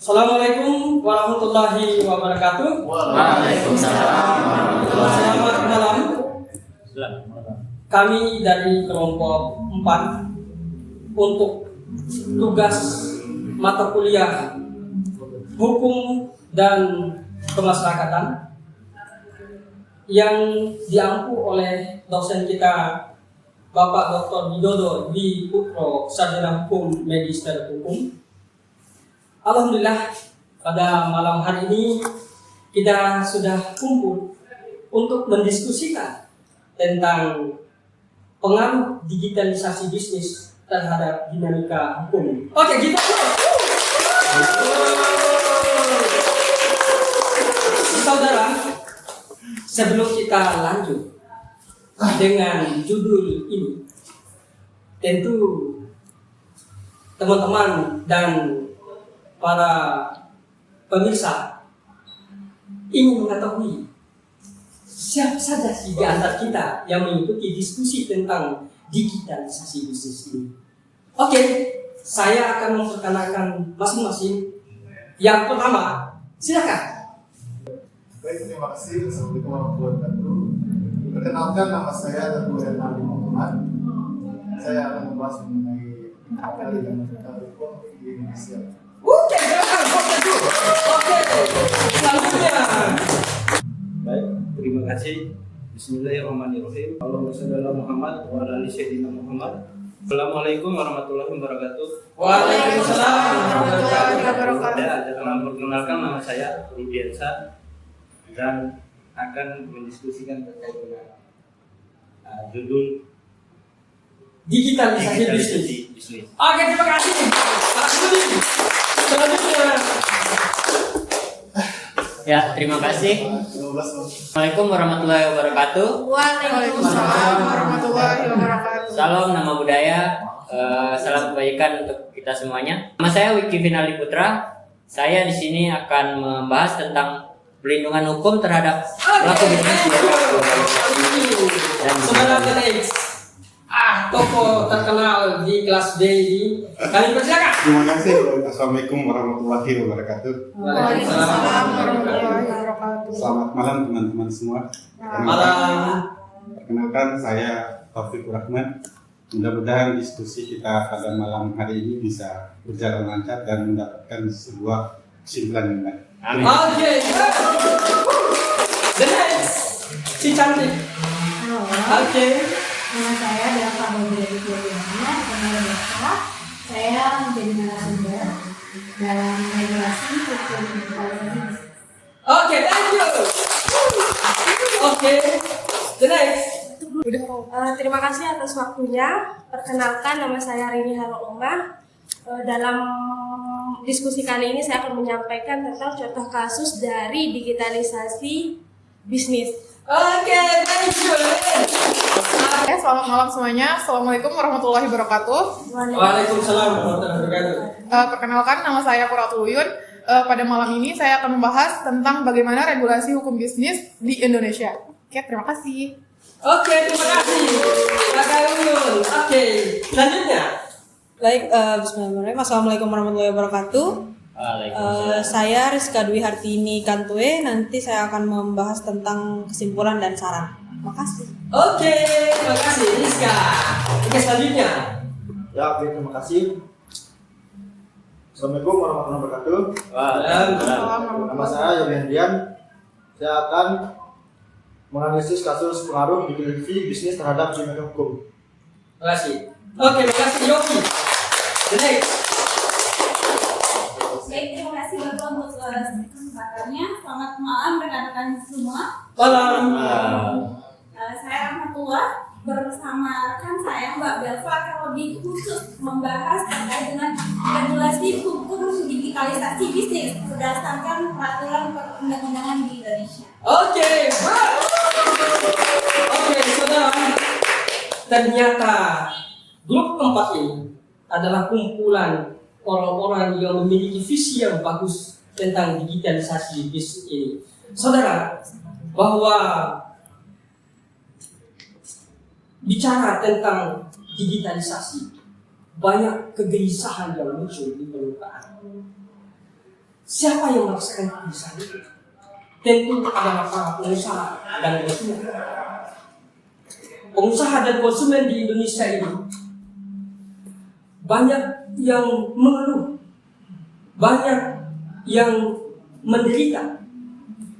Assalamualaikum warahmatullahi wabarakatuh. Waalaikumsalam. Selamat malam. Kami dari kelompok 4 untuk tugas mata kuliah Hukum dan Kemasyarakatan yang diampu oleh dosen kita Bapak Dr. Widodo Dwi Putro, Sarjana Hukum Magister Hukum. Alhamdulillah pada malam hari ini kita sudah kumpul untuk mendiskusikan tentang pengaruh digitalisasi bisnis terhadap dinamika hukum. Oke, kita saudara, sebelum kita lanjut dengan judul ini, tentu teman-teman dan para pemirsa ingin mengetahui siapa saja sih di antara kita yang mengikuti diskusi tentang digitalisasi bisnis ini. Oke, saya akan memperkenalkan masing-masing. Yang pertama, silakan. Baik, terima kasih. Assalamualaikum warahmatullahi wabarakatuh. Perkenalkan, nama saya Teguh Hernandi Muhammad. Saya akan membahas mengenai hukum di Indonesia. Oke, selanjutnya. Baik, terima kasih. Bismillahirrahmanirrahim. Allahumma shalli ala Muhammad wa ala ali sayyidina Muhammad. Assalamualaikum warahmatullahi wabarakatuh. Waalaikumsalam warahmatullahi wabarakatuh. Perkenalkan, nama saya Rudiansa dan akan mendiskusikan terkait dengan judul digitalisasi bisnis. Oke, terima kasih. Pak Budi. Selanjutnya. Ya, terima kasih. Assalamualaikum warahmatullahi wabarakatuh. Waalaikumsalam warahmatullahi wabarakatuh. Salam nama budaya, salam kebaikan untuk kita semuanya. Nama saya Wiki Finali Putra. Saya di sini akan membahas tentang pelindungan hukum terhadap pelaku bisnis di era globalisasi dan toko terkenal di kelas D ini. Kami persilakan. Terima kasih. Assalamualaikum warahmatullahi wabarakatuh. Waalaikumsalam warahmatullahi wabarakatuh. Selamat malam teman-teman semua. Malam. Perkenalkan, saya Taufik Rahman. Mudah-mudahan diskusi kita pada malam hari ini bisa berjalan lancar dan mendapatkan sebuah kesimpulan yang baik. Amin. Oke. The next. Si cantik. Oke. Nama saya adalah Fahmi Diana, dikenal biasa. Saya menjadi narasumber dalam regulasi hukum digitalisasi. Oke, thank you. Oke. The next. Terima kasih atas waktunya. Perkenalkan, nama saya Rini Harulumah. Dalam diskusi kali ini saya akan menyampaikan tentang contoh kasus dari digitalisasi bisnis. Oke, thank you. Selamat malam semuanya. Assalamualaikum warahmatullahi wabarakatuh. Waalaikumsalam warahmatullahi wabarakatuh. Perkenalkan, nama saya Quratul Uyun. Pada malam ini saya akan membahas tentang bagaimana regulasi hukum bisnis di Indonesia. Oke, terima kasih. Oke, terima kasih. Kakak Uyun. Oke, selanjutnya. Baik, bismillahirrahmanirrahim. Assalamualaikum warahmatullahi wabarakatuh. Saya Rizka Dwi Hartini Kantue. Nanti saya akan membahas tentang kesimpulan dan saran. Makasih. Oke, terima kasih Rizka. Oke, selanjutnya. Ya, oke, terima kasih. Assalamualaikum warahmatullahi wabarakatuh. Nama saya Yoni Hendrian. Saya akan menganalisis kasus pengaruh digitalisasi bisnis terhadap dinamika hukum. Terima kasih. Oke, terima kasih Yogi. The next. Baik, terima kasih Bapak untuk kesempatannya. Selamat malam rekan-rekan semua. Malam. Saya Rahmatullah bersama rekan saya Mbak Belva kalau khusus membahas terkait dengan regulasi hukum digitalisasi bisnis berdasarkan peraturan perundang-undangan di Indonesia. Oke, saudara. Ternyata grup 4 ini adalah kumpulan orang-orang yang memiliki visi yang bagus tentang digitalisasi bisnis ini. Saudara, bahwa bicara tentang digitalisasi, banyak kegelisahan yang muncul di permukaan. Siapa yang merasakan kegelisahan itu? Tentu adalah para pengusaha dan konsumen. Pengusaha dan konsumen di Indonesia ini banyak yang mengeluh, banyak yang menderita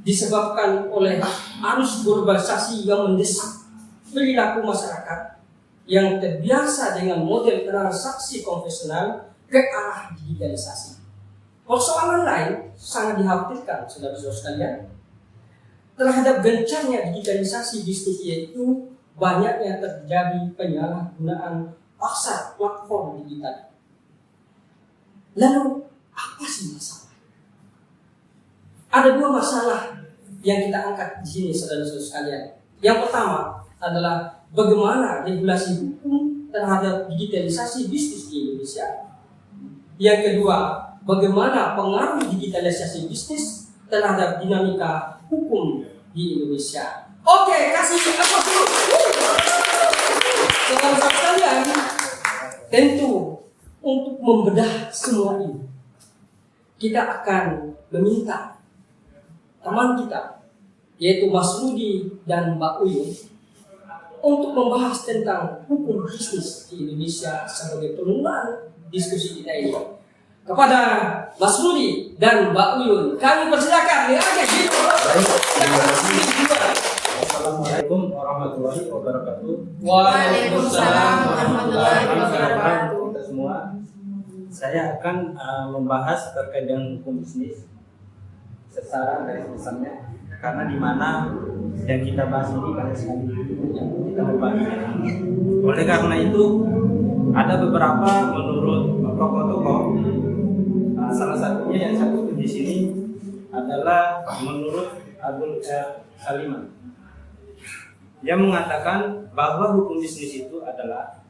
disebabkan oleh arus globalisasi yang mendesak perilaku masyarakat yang terbiasa dengan model transaksi konvensional ke arah digitalisasi. Persoalan lain sangat dikhawatirkan, saudara-saudara sekalian, terhadap gencarnya digitalisasi bisnis, yaitu banyaknya terjadi penyalahgunaan pasar platform digital. Lalu apa sih masalah? Ada dua masalah yang kita angkat di sini, saudara-saudara sekalian. Yang pertama adalah bagaimana regulasi hukum terhadap digitalisasi bisnis di Indonesia. Yang kedua, bagaimana pengaruh digitalisasi bisnis terhadap dinamika hukum di Indonesia. Oke, kasih aplaus dulu. Saudara-saudara sekalian, tentu untuk membedah semua ini, kita akan meminta teman kita, yaitu Mas Rudi dan Mbak Uyun, untuk membahas tentang hukum bisnis di Indonesia sebagai pengembangan diskusi kita ini. Kepada Mas Rudi dan Mbak Uyun, kami persilakan. Assalamualaikum warahmatullahi wabarakatuh. Waalaikumsalam warahmatullahi wabarakatuh. Kita semua, saya akan membahas terkait dengan hukum bisnis secara garis besarnya, karena di mana yang kita bahas ini banyak sekali yang kita berbagi. Oleh karena itu, ada beberapa menurut tokoh-tokoh. Salah satunya yang saya kutip di sini adalah menurut Abdul Saliman, yang mengatakan bahwa hukum bisnis itu adalah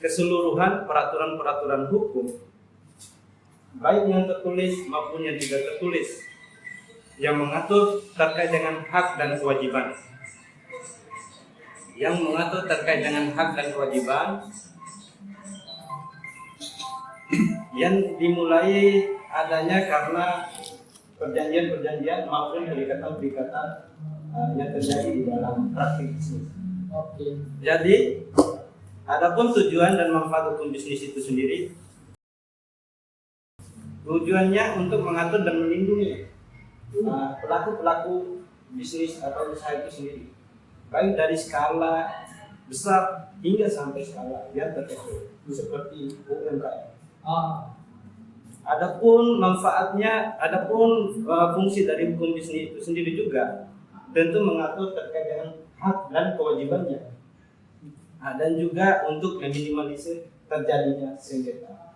keseluruhan peraturan-peraturan hukum, baik yang tertulis maupun yang tidak tertulis, yang mengatur terkait dengan hak dan kewajiban. Yang mengatur terkait dengan hak dan kewajiban yang dimulai adanya karena perjanjian-perjanjian maupun perikatan-perikatan yang terjadi di dalam praktik bisnis. Jadi, adapun tujuan dan manfaat hukum bisnis itu sendiri, tujuannya untuk mengatur dan melindungi pelaku-pelaku bisnis atau usaha itu sendiri, baik dari skala besar hingga sampai skala yang terkecil seperti UMKM. Adapun manfaatnya, adapun fungsi dari hukum bisnis itu sendiri juga tentu mengatur terkait dengan hak dan kewajibannya, dan juga untuk meminimalisir terjadinya sengketa.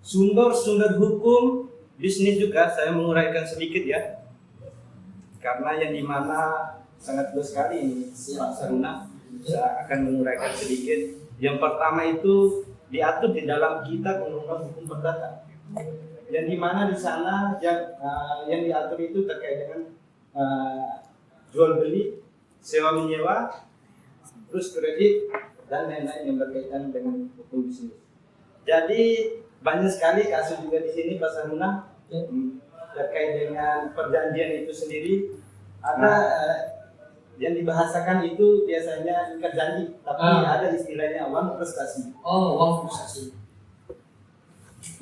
Sumber-sumber hukum bisnis juga saya menguraikan sedikit ya, karena yang dimana sangat luas sekali ini Pak Saruna, saya akan menguraikan sedikit. Yang pertama itu diatur di dalam Kitab Undang-Undang Hukum Perdata, yang dimana di sana yang diatur itu terkait dengan jual beli, sewa menyewa, terus kredit dan lain-lain yang berkaitan dengan hukum bisnis. Jadi banyak sekali kasus juga di sini Pak Saruna terkait dengan perjanjian itu sendiri. Ada yang dibahasakan itu biasanya ikat janji, tapi ada istilahnya uang prestasi. Uang prestasi.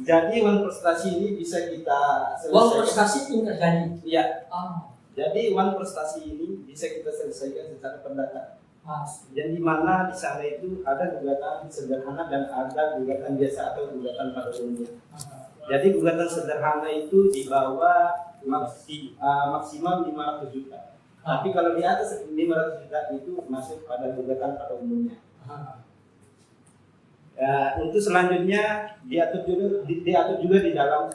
Jadi uang prestasi ini bisa kita selesaikan. Uang prestasi ikat janji. Iya. Jadi uang prestasi ini bisa kita selesaikan secara perdata. Yang dimana di sana itu ada gugatan sederhana dan ada gugatan biasa atau gugatan pada umumnya. Jadi gugatan sederhana itu di bawah maksimal 500 juta. Tapi kalau di atas 500 juta itu masuk pada gugatan pada umumnya. Untuk selanjutnya diatur juga di dalam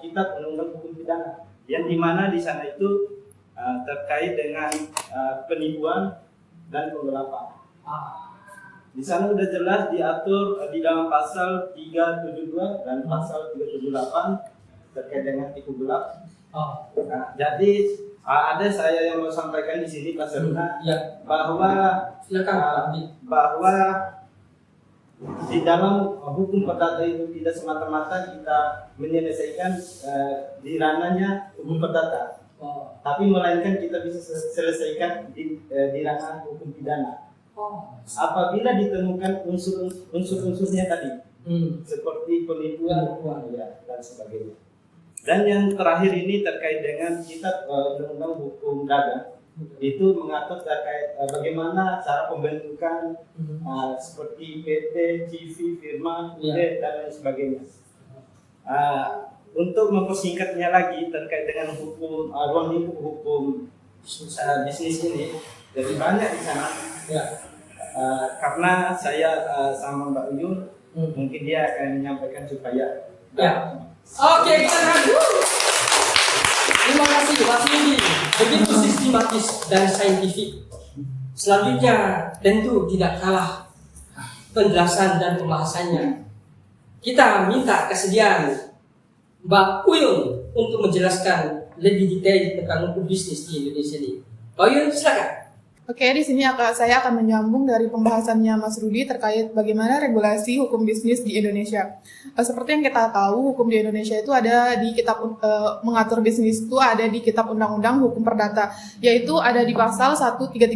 Kitab Undang-Undang Hukum Pidana, yang dimana di sana itu terkait dengan penipuan dan penggelapan. Di sana sudah jelas diatur di dalam pasal 372 dan pasal 378 terkait dengan tipu gelap. Jadi ada saya yang mau sampaikan di sini Pak Saruna, bahwa di dalam hukum perdata itu tidak semata-mata kita menyelesaikan di ranahnya hukum perdata, tapi melainkan kita bisa selesaikan di ranah hukum pidana. Apabila ditemukan unsur-unsurnya tadi, seperti penipuan, ya, dan sebagainya. Dan yang terakhir ini terkait dengan kitab undang-undang hukum dagang, itu mengatur terkait bagaimana cara pembentukan seperti PT, CV, firma, dan lain sebagainya. Untuk mempersingkatnya lagi terkait dengan hukum ruang lingkup hukum bisnis ini, lebih banyak di sana. Karena saya sama Mbak Uyun, mungkin dia akan menyampaikan supaya. Oke, kita terima kasih Mas Yudi, begitu sistematis dan saintifik. Selanjutnya tentu tidak kalah penjelasan dan pembahasannya. Kita minta kesediaan Mbak Uyun untuk menjelaskan lebih detail tentang hukum bisnis di Indonesia ini. Mbak Uyun, silakan. Oke, di sini saya akan menyambung dari pembahasannya Mas Rudi terkait bagaimana regulasi hukum bisnis di Indonesia. Seperti yang kita tahu, hukum di Indonesia itu ada di kitab mengatur bisnis itu ada di Kitab Undang-Undang Hukum Perdata, yaitu ada di pasal 1338.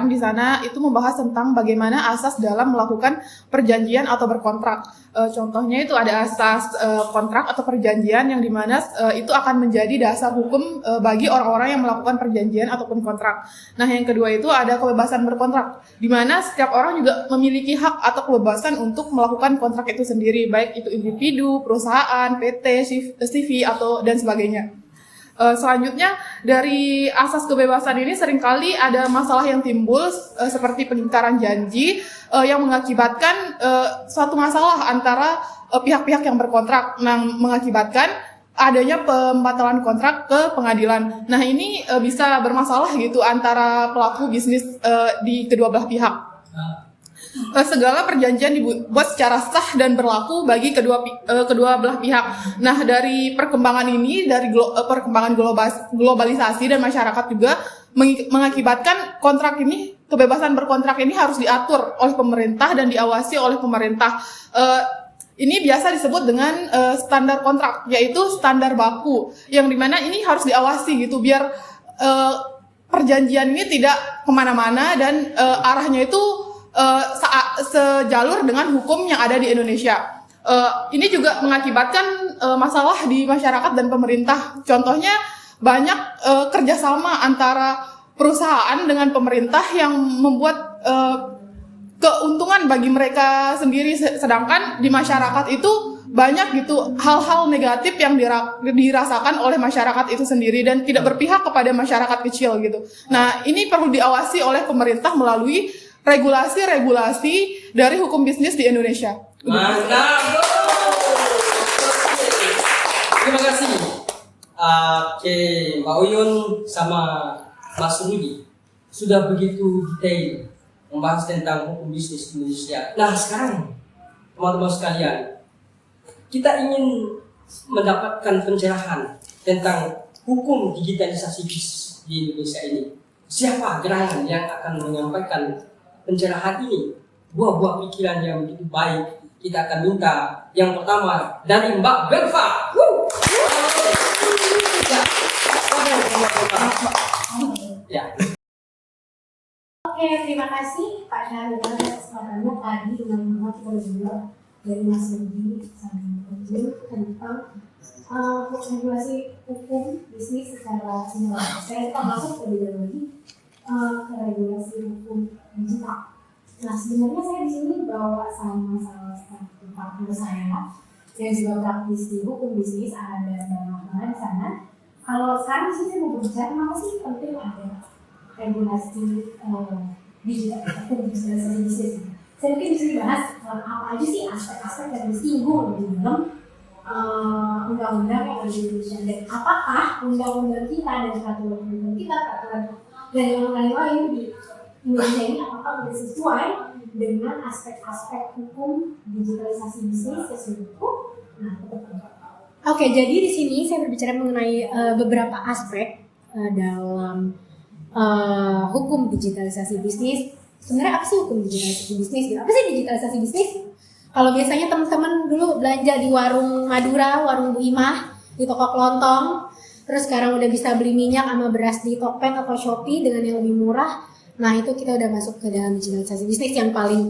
Di sana itu membahas tentang bagaimana asas dalam melakukan perjanjian atau berkontrak. Contohnya itu ada asas kontrak atau perjanjian yang dimana itu akan menjadi dasar hukum bagi orang-orang yang melakukan perjanjian ataupun kontrak. Nah, yang kedua itu ada kebebasan berkontrak, di mana setiap orang juga memiliki hak atau kebebasan untuk melakukan kontrak itu sendiri, baik itu individu, perusahaan, PT, CV, atau dan sebagainya. Selanjutnya, dari asas kebebasan ini seringkali ada masalah yang timbul seperti pengingkaran janji yang mengakibatkan suatu masalah antara pihak-pihak yang berkontrak, yang mengakibatkan adanya pembatalan kontrak ke pengadilan. Nah, ini bisa bermasalah gitu antara pelaku bisnis di kedua belah pihak. Segala perjanjian dibuat secara sah dan berlaku bagi kedua belah pihak. Nah, dari perkembangan ini, dari perkembangan globalisasi dan masyarakat juga mengakibatkan kontrak ini, kebebasan berkontrak ini harus diatur oleh pemerintah dan diawasi oleh pemerintah. Ini biasa disebut dengan standar kontrak, yaitu standar baku, yang dimana ini harus diawasi gitu, biar perjanjian ini tidak kemana-mana dan arahnya itu sejalur dengan hukum yang ada di Indonesia. Ini juga mengakibatkan masalah di masyarakat dan pemerintah. Contohnya banyak kerjasama antara perusahaan dengan pemerintah yang membuat keuntungan bagi mereka sendiri, sedangkan di masyarakat itu banyak gitu hal-hal negatif yang dirasakan oleh masyarakat itu sendiri dan tidak berpihak kepada masyarakat kecil gitu. Nah, ini perlu diawasi oleh pemerintah melalui regulasi-regulasi dari hukum bisnis di Indonesia. Mantap. Terima kasih. Oke, Mbak Uyun sama Mas Rudi sudah begitu detail membahas tentang hukum bisnis di Indonesia. Nah, sekarang teman-teman sekalian, kita ingin mendapatkan pencerahan tentang hukum digitalisasi bisnis di Indonesia ini. Siapa gerangan yang akan menyampaikan pencerahan ini? Buah-buah pikiran yang begitu baik, kita akan minta yang pertama dari Mbak Belva. Ya. Oke, terima kasih Pak Syahrul atas kesempatannya tadi dengan berdua dari Mas Rudi sama Ujung tentang regulasi hukum bisnis secara menyeluruh. Saya masuk lebih dalam lagi ke regulasi hukum digital. Nah, sebenarnya saya di sini bawa sama salah satu partner saya yang juga praktis di hukum bisnis, ada Mbak di sana. Kalau sekarang di sini saya mau berbicara kenapa sih penting ada regulasi hukum digitalisasi bisnis. Saya mungkin di sini bahas apa aja sih aspek-aspek yang disinggung di dalam undang-undang yang ada di Indonesia, dan apakah undang-undang kita dan peraturan kita, peraturan dan yang lain-lain di Indonesia ini apakah sudah sesuai dengan aspek-aspek hukum digitalisasi bisnis sesuai hukum. Oke, jadi di sini saya berbicara mengenai beberapa aspek dalam hukum digitalisasi bisnis. Sebenarnya apa sih hukum digitalisasi bisnis? Apa sih digitalisasi bisnis? Kalau biasanya teman-teman dulu belanja di warung Madura, warung Bu Imah, di toko kelontong, terus sekarang udah bisa beli minyak sama beras di Tokped atau Shopee dengan yang lebih murah. Nah itu kita udah masuk ke dalam digitalisasi bisnis yang paling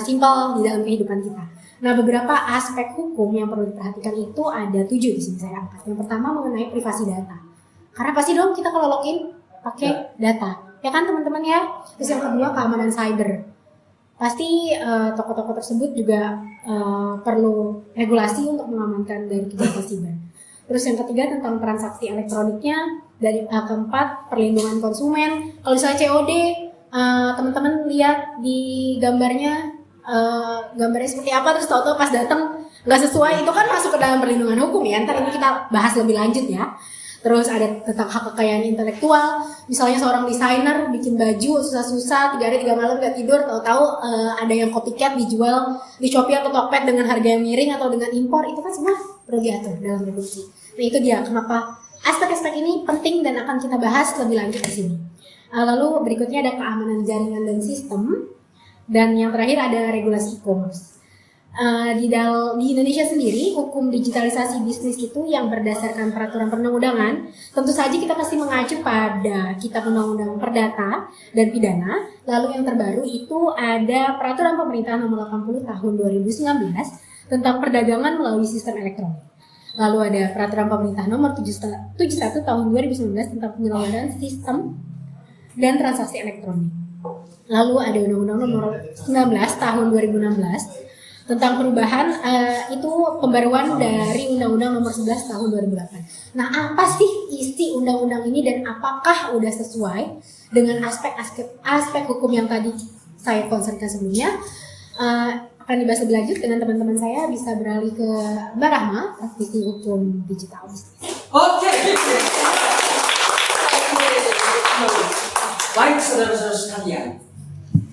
simpel di dalam kehidupan kita. Nah beberapa aspek hukum yang perlu diperhatikan itu ada 7 di sini saya angkat. Yang pertama mengenai privasi data. Karena pasti dong kita kalau login pakai data, ya kan teman-teman ya. Terus yang kedua keamanan cyber. Pasti toko-toko tersebut juga perlu regulasi untuk mengamankan dari kejahatan siber. Terus yang ketiga tentang transaksi elektroniknya, dari keempat perlindungan konsumen. Kalau misalnya COD, teman-teman lihat di gambarnya seperti apa, terus tahu-tahu pas datang nggak sesuai, itu kan masuk ke dalam perlindungan hukum ya. Ntar ini kita bahas lebih lanjut ya. Terus ada tentang hak kekayaan intelektual, misalnya seorang desainer bikin baju susah-susah 3 hari 3 malam gak tidur, tahu-tahu ada yang copycat dijual di Shopee atau Tokped dengan harga yang miring atau dengan impor, itu kan semua perlu diatur dalam regulasi. Nah itu dia kenapa aspek-aspek ini penting dan akan kita bahas lebih lanjut di sini. Lalu berikutnya ada keamanan jaringan dan sistem, dan yang terakhir ada regulasi e-commerce. Di Indonesia sendiri, hukum digitalisasi bisnis itu yang berdasarkan peraturan perundang-undangan, tentu saja kita pasti mengacu pada Kitab Undang-Undang Perdata dan Pidana. Lalu yang terbaru itu ada Peraturan Pemerintah Nomor 80 Tahun 2019 tentang perdagangan melalui sistem elektronik. Lalu ada Peraturan Pemerintah Nomor 71 Tahun 2019 tentang penyelenggaraan sistem dan transaksi elektronik. Lalu ada Undang-Undang Nomor 19 Tahun 2016 tentang perubahan itu pembaruan dari Undang-Undang Nomor 11 Tahun 2008. Nah, apa sih isi undang-undang ini dan apakah udah sesuai dengan aspek hukum yang tadi saya concernkan sebelumnya? Akan dibahas lebih lanjut dengan teman-teman saya. Bisa beralih ke Mbak Rahma, praktisi hukum digital. Oke. Baik saudara-saudara sekalian,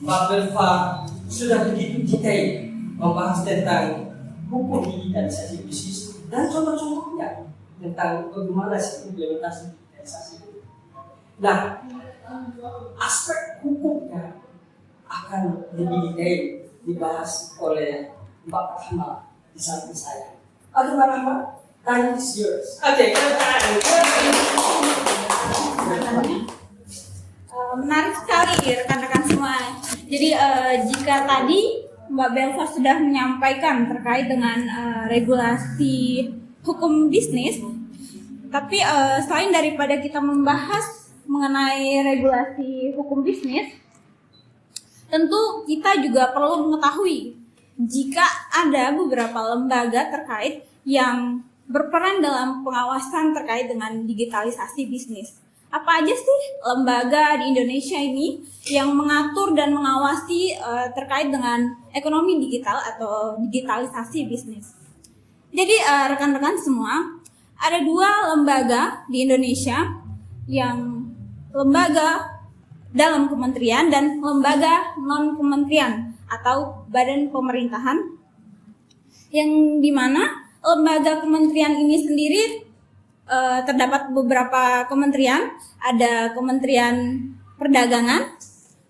Mbak Belva sudah begitu detail membahas tentang hukum digitalisasi bisnis dan contoh-contohnya tentang bagaimana sih implementasi digitalisasi. Nah, aspek hukumnya akan lebih detail dibahas oleh Mbak Rahma di samping saya. Oke Mbak Rahma, time is yours. Oke, Menarik sekali rekan-rekan semua. Jadi jika tadi Mbak Belva sudah menyampaikan terkait dengan regulasi hukum bisnis, tapi selain daripada kita membahas mengenai regulasi hukum bisnis, tentu kita juga perlu mengetahui jika ada beberapa lembaga terkait yang berperan dalam pengawasan terkait dengan digitalisasi bisnis. Apa aja sih lembaga di Indonesia ini yang mengatur dan mengawasi terkait dengan ekonomi digital atau digitalisasi bisnis? Jadi rekan-rekan semua, ada 2 lembaga di Indonesia, yang lembaga dalam kementerian dan lembaga non-kementerian atau badan pemerintahan, yang dimana lembaga kementerian ini sendiri terdapat beberapa kementerian. Ada Kementerian Perdagangan,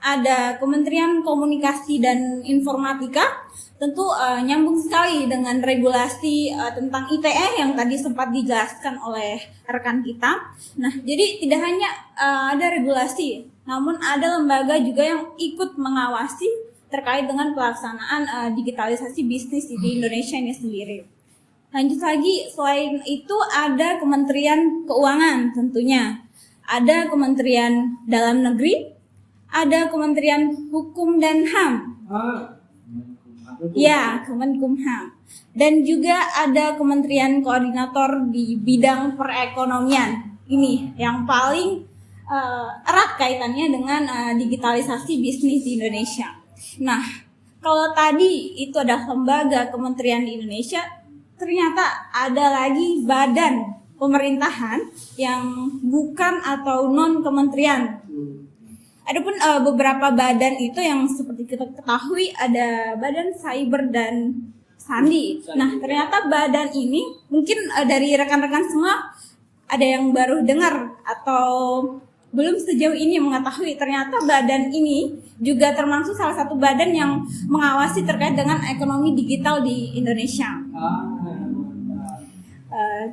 ada Kementerian Komunikasi dan Informatika. Tentu nyambung sekali dengan regulasi tentang ITE yang tadi sempat dijelaskan oleh rekan kita. Nah, jadi tidak hanya ada regulasi, namun ada lembaga juga yang ikut mengawasi terkait dengan pelaksanaan digitalisasi bisnis di Indonesia ini sendiri. Lanjut lagi, selain itu ada Kementerian Keuangan tentunya, ada Kementerian Dalam Negeri, ada Kementerian Hukum dan HAM, ya Kemenkumham, dan juga ada Kementerian Koordinator di bidang perekonomian. Ini yang paling erat kaitannya dengan digitalisasi bisnis di Indonesia. Nah, kalau tadi itu adalah lembaga kementerian di Indonesia, ternyata ada lagi badan pemerintahan yang bukan atau non kementerian. Adapun beberapa badan itu yang seperti kita ketahui ada Badan Cyber dan Sandi. Nah, ternyata badan ini mungkin dari rekan-rekan semua ada yang baru dengar atau belum sejauh ini mengetahui ternyata badan ini juga termasuk salah satu badan yang mengawasi terkait dengan ekonomi digital di Indonesia.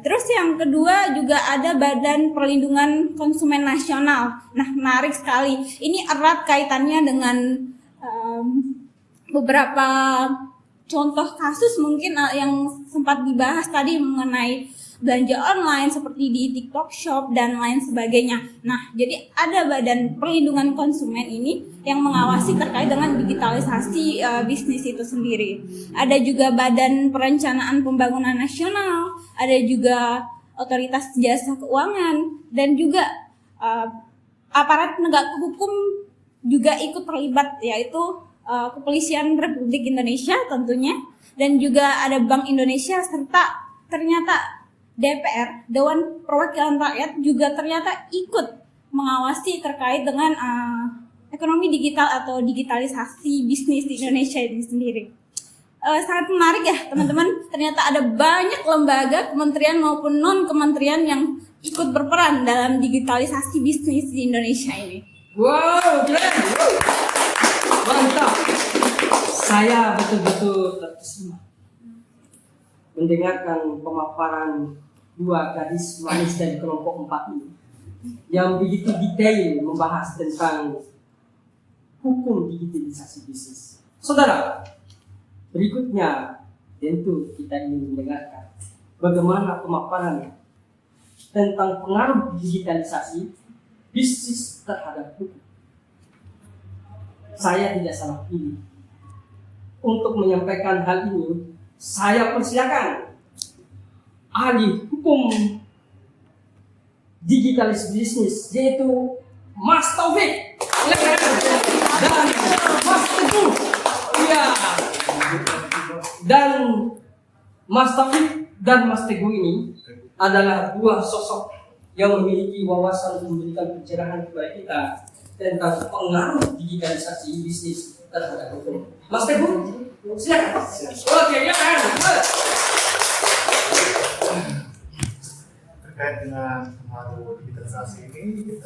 Terus yang kedua juga ada Badan Perlindungan Konsumen Nasional. Nah, menarik sekali. Ini erat kaitannya dengan beberapa contoh kasus mungkin yang sempat dibahas tadi mengenai belanja online seperti di TikTok Shop dan lain sebagainya. Nah, jadi ada Badan Perlindungan Konsumen ini yang mengawasi terkait dengan digitalisasi bisnis itu sendiri. Ada juga Badan Perencanaan Pembangunan Nasional, ada juga Otoritas Jasa Keuangan, dan juga aparat penegak hukum juga ikut terlibat, yaitu Kepolisian Republik Indonesia tentunya, dan juga ada Bank Indonesia, serta ternyata DPR, Dewan Perwakilan Rakyat juga ternyata ikut mengawasi terkait dengan ekonomi digital atau digitalisasi bisnis di Indonesia ini sendiri. Sangat menarik ya teman-teman, ternyata ada banyak lembaga, kementerian maupun non-kementerian yang ikut berperan dalam digitalisasi bisnis di Indonesia ini. Wow, keren. Mantap. Saya betul-betul terkesima mendengarkan pemaparan dua gadis manis dari kelompok 4 ini yang begitu detail membahas tentang hukum digitalisasi bisnis. Saudara, berikutnya tentu kita ingin mendengarkan bagaimana pemaparan tentang pengaruh digitalisasi bisnis terhadap hukum. Saya tidak salah pilih untuk menyampaikan hal ini. Saya persilakan ahli hukum digitalis bisnis, yaitu Mas Taufik dan Mas Teguh. Iya. Dan Mas Taufik dan Mas Teguh ini adalah dua sosok yang memiliki wawasan memberikan pencerahan kepada kita tentang pengaruh digitalisasi bisnis terhadap hukum. Mas Teguh, silakan. Oke, ya kan. Terkait dengan pengaruh digitalisasi ini,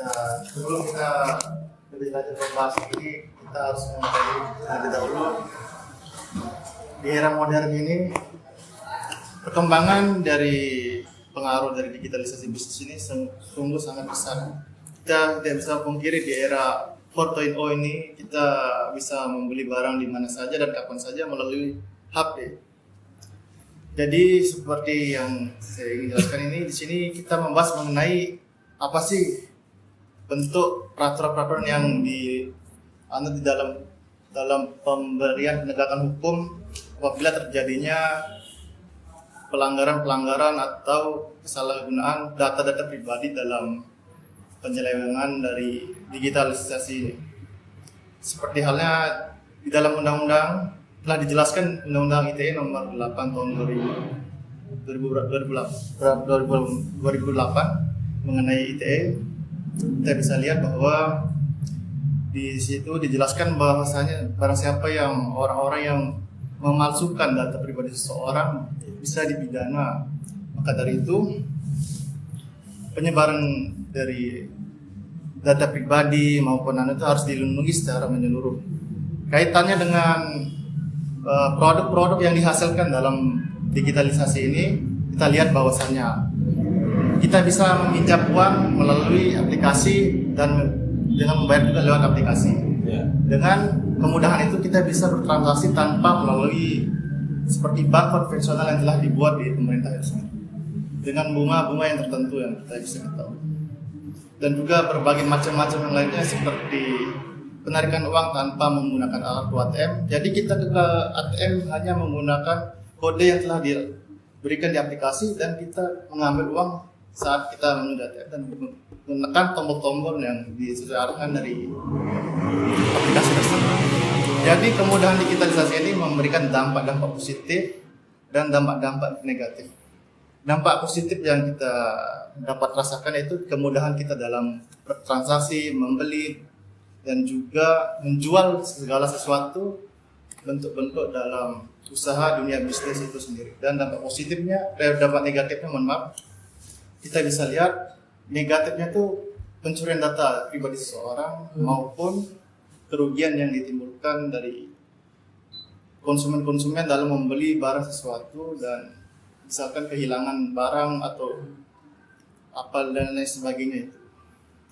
sebelum kita lebih lanjut membahas ini, kita harus mengetahui terlebih dahulu di era modern ini perkembangan dari pengaruh dari digitalisasi bisnis ini sungguh sangat besar. Kita tidak bisa pungkiri di era 4.0 ini kita bisa membeli barang di mana saja dan kapan saja melalui HP. Jadi seperti yang saya ingin jelaskan ini, di sini kita membahas mengenai apa sih bentuk peraturan-peraturan yang di dalam pemberian penegakan hukum apabila terjadinya pelanggaran atau kesalahgunaan data-data pribadi dalam penyelewengan dari digitalisasi ini. Seperti halnya di dalam undang-undang telah dijelaskan Undang-Undang ITE nomor 8 tahun 2008 mengenai ITE. Kita bisa lihat bahwa di situ dijelaskan bahwasanya barang siapa yang orang-orang yang memalsukan data pribadi seseorang bisa dipidana. Maka dari itu penyebaran dari data pribadi maupun itu harus dilindungi secara menyeluruh. Kaitannya dengan produk-produk yang dihasilkan dalam digitalisasi ini, kita lihat bahwasannya kita bisa meminjam uang melalui aplikasi dan dengan membayar juga lewat aplikasi. Dengan kemudahan itu kita bisa bertransaksi tanpa melalui seperti bank konvensional yang telah dibuat di pemerintah itu sendiri, dengan bunga-bunga yang tertentu yang kita bisa ketahui. Dan juga berbagai macam-macam yang lainnya seperti penarikan uang tanpa menggunakan alat ATM. Jadi kita ke ATM hanya menggunakan kode yang telah diberikan di aplikasi dan kita mengambil uang saat kita menuju ATM dan menekan tombol-tombol yang disesuaikan dari aplikasi tersebut. Jadi kemudahan digitalisasi ini memberikan dampak-dampak positif dan dampak-dampak negatif. Dampak positif yang kita dapat rasakan itu kemudahan kita dalam bertransaksi, membeli, dan juga menjual segala sesuatu bentuk-bentuk dalam usaha dunia bisnis itu sendiri. Dan dampak positifnya, dampak negatifnya, mohon maaf, kita bisa lihat negatifnya itu pencurian data pribadi seseorang maupun kerugian yang ditimbulkan dari konsumen-konsumen dalam membeli barang sesuatu dan misalkan kehilangan barang atau apa dan lain sebagainya itu.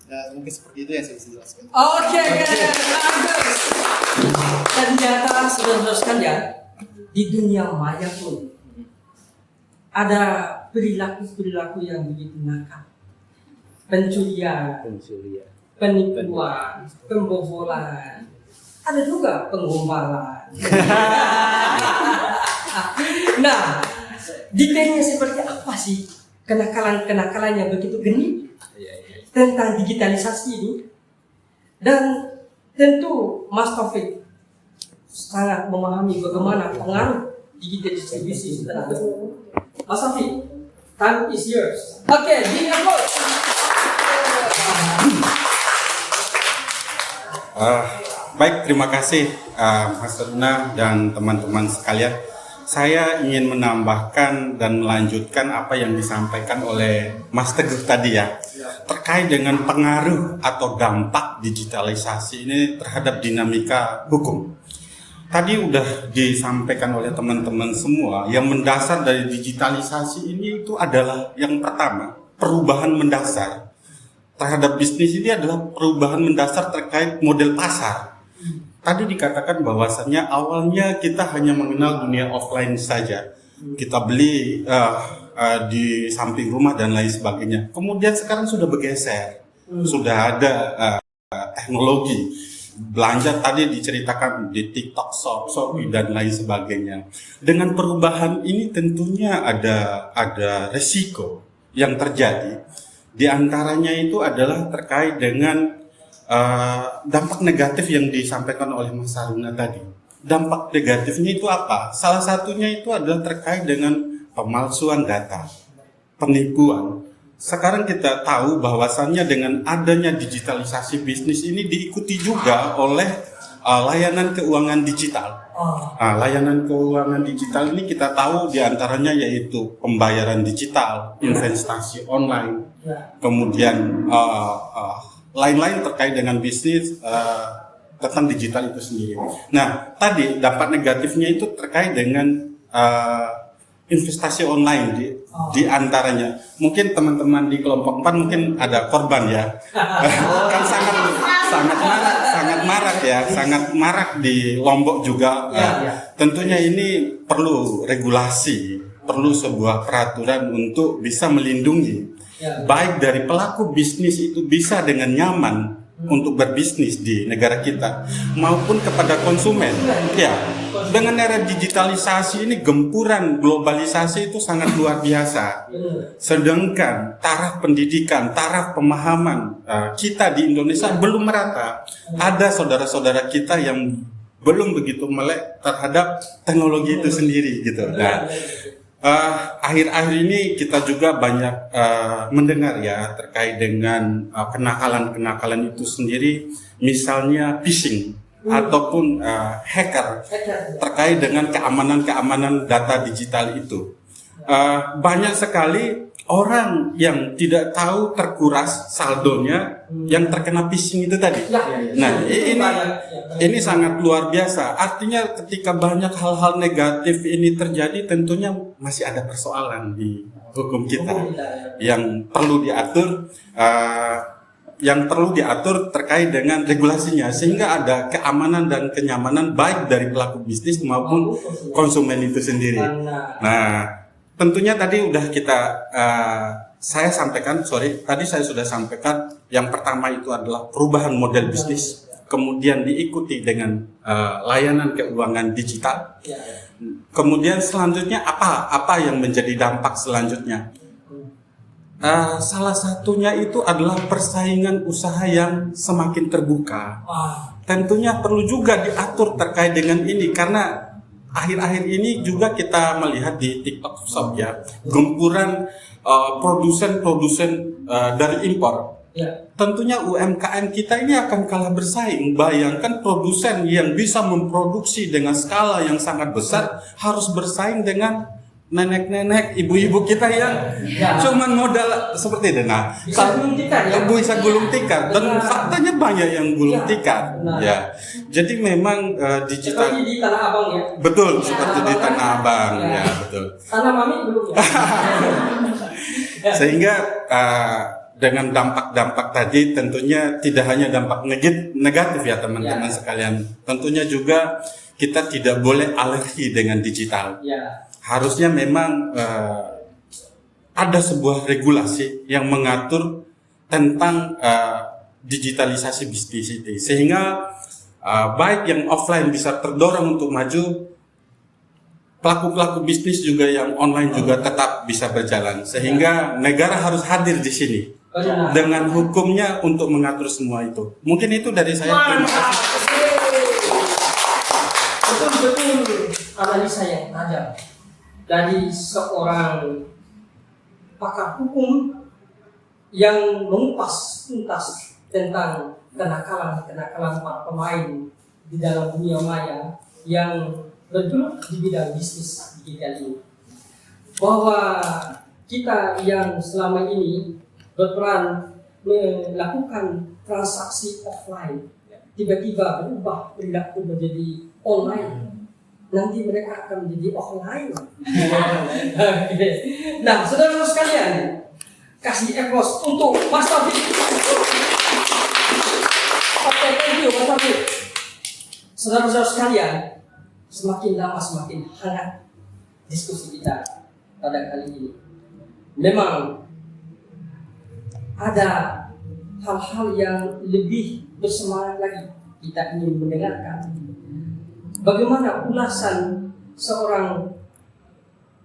Ya, mungkin seperti itu yang saya bisa jelaskan. Oke, bagus. Ternyata saudara-saudara sekalian, di dunia maya pun ada perilaku-perilaku yang begitu nakal. Pencurian, penipuan, pembobolan, ada juga penggombalan. Nah, detailnya seperti apa sih kenakalan-kenakalan yang begitu genit tentang digitalisasi ini? Dan tentu Mas Taufik sangat memahami bagaimana pengaruh digitalisasi bisnis terhadap Mas Taufik. Time is yours. Oke, di Baik, terima kasih Mas Runa dan teman-teman sekalian. Saya ingin menambahkan dan melanjutkan apa yang disampaikan oleh Mas Teguh tadi ya, terkait dengan pengaruh atau dampak digitalisasi ini terhadap dinamika hukum. Tadi udah disampaikan oleh teman-teman semua, yang mendasar dari digitalisasi ini itu adalah yang pertama, perubahan mendasar terhadap bisnis ini adalah perubahan mendasar terkait model pasar. Tadi dikatakan bahwasannya awalnya kita hanya mengenal dunia offline saja. Kita beli di samping rumah dan lain sebagainya. Kemudian sekarang sudah bergeser. Sudah ada teknologi. Belanja tadi diceritakan di TikTok, Shopee dan lain sebagainya. Dengan perubahan ini tentunya ada resiko yang terjadi. Di antaranya itu adalah terkait dengan dampak negatif yang disampaikan oleh Mas Haruna tadi. Dampak negatifnya itu apa? Salah satunya itu adalah terkait dengan pemalsuan data, penipuan. Sekarang kita tahu bahwasannya dengan adanya digitalisasi bisnis ini diikuti juga oleh layanan keuangan digital. Layanan keuangan digital ini kita tahu diantaranya yaitu pembayaran digital, investasi online, kemudian lain-lain terkait dengan bisnis tentang digital itu sendiri. Nah, tadi dampak negatifnya itu terkait dengan investasi online di antaranya. Mungkin teman-teman di kelompok 4 mungkin ada korban ya. Kan sangat marak di Lombok juga. Tentunya ini perlu regulasi, perlu sebuah peraturan untuk bisa melindungi baik dari pelaku bisnis itu bisa dengan nyaman untuk berbisnis di negara kita maupun kepada konsumen. Ya, dengan era digitalisasi ini gempuran globalisasi itu sangat luar biasa. Sedangkan taraf pendidikan, taraf pemahaman kita di Indonesia belum merata. Ada saudara-saudara kita yang belum begitu melek terhadap teknologi itu sendiri gitu. Nah, akhir-akhir ini kita juga banyak mendengar ya terkait dengan kenakalan-kenakalan itu sendiri, misalnya phishing ataupun hacker terkait dengan keamanan data digital itu. Banyak sekali orang yang tidak tahu terkuras saldonya yang terkena phishing itu tadi. Nah, ini sangat luar biasa. Artinya ketika banyak hal-hal negatif ini terjadi, tentunya masih ada persoalan di hukum kita yang perlu diatur. Yang perlu diatur terkait dengan regulasinya sehingga ada keamanan dan kenyamanan baik dari pelaku bisnis maupun konsumen itu sendiri. Nah, tentunya tadi udah saya sudah sampaikan yang pertama itu adalah perubahan model bisnis, kemudian diikuti dengan layanan keuangan digital. Kemudian selanjutnya apa yang menjadi dampak selanjutnya? Salah satunya itu adalah persaingan usaha yang semakin terbuka. Tentunya perlu juga diatur terkait dengan ini karena akhir-akhir ini juga kita melihat di TikTok Shop ya, gempuran produsen dari impor. Tentunya UMKM kita ini akan kalah bersaing. Bayangkan produsen yang bisa memproduksi dengan skala yang sangat besar harus bersaing dengan nenek-nenek, ibu-ibu kita yang cuman modal seperti itu. Nah, Bisa gulung tikar, ya? bisa gulung tikar dan faktanya banyak yang gulung tikar. benar. Ya, jadi memang digital. Seperti di Tanah Abang ya. Betul, seperti di Tanah Abang, ya betul. Tanah Mami belum ya. Sehingga dengan dampak-dampak tadi tentunya tidak hanya dampak negatif ya teman-teman sekalian. Tentunya juga kita tidak boleh alergi dengan digital. Ya. Harusnya memang ada sebuah regulasi yang mengatur tentang digitalisasi bisnis itu, sehingga baik yang offline bisa terdorong untuk maju, pelaku-pelaku bisnis juga yang online juga tetap bisa berjalan, sehingga negara harus hadir di sini dengan hukumnya untuk mengatur semua itu. Mungkin itu dari saya. Terima kasih. Betul-betul analisa yang tajam dari seorang pakar hukum yang mengupas tuntas tentang kenakalan para pemain di dalam dunia maya yang bergelut di bidang bisnis digital ini. Bahwa kita yang selama ini berperan melakukan transaksi offline tiba-tiba berubah perilaku menjadi online, nanti mereka akan menjadi offline. Nah, saudara-saudara sekalian, kasih applause untuk Mas Taufik. Oke, thank you Mas Taufik. Saudara-saudara sekalian, semakin lama semakin hangat diskusi kita pada kali ini. Memang ada hal-hal yang lebih bersemangat lagi kita ingin mendengarkan. Bagaimana ulasan seorang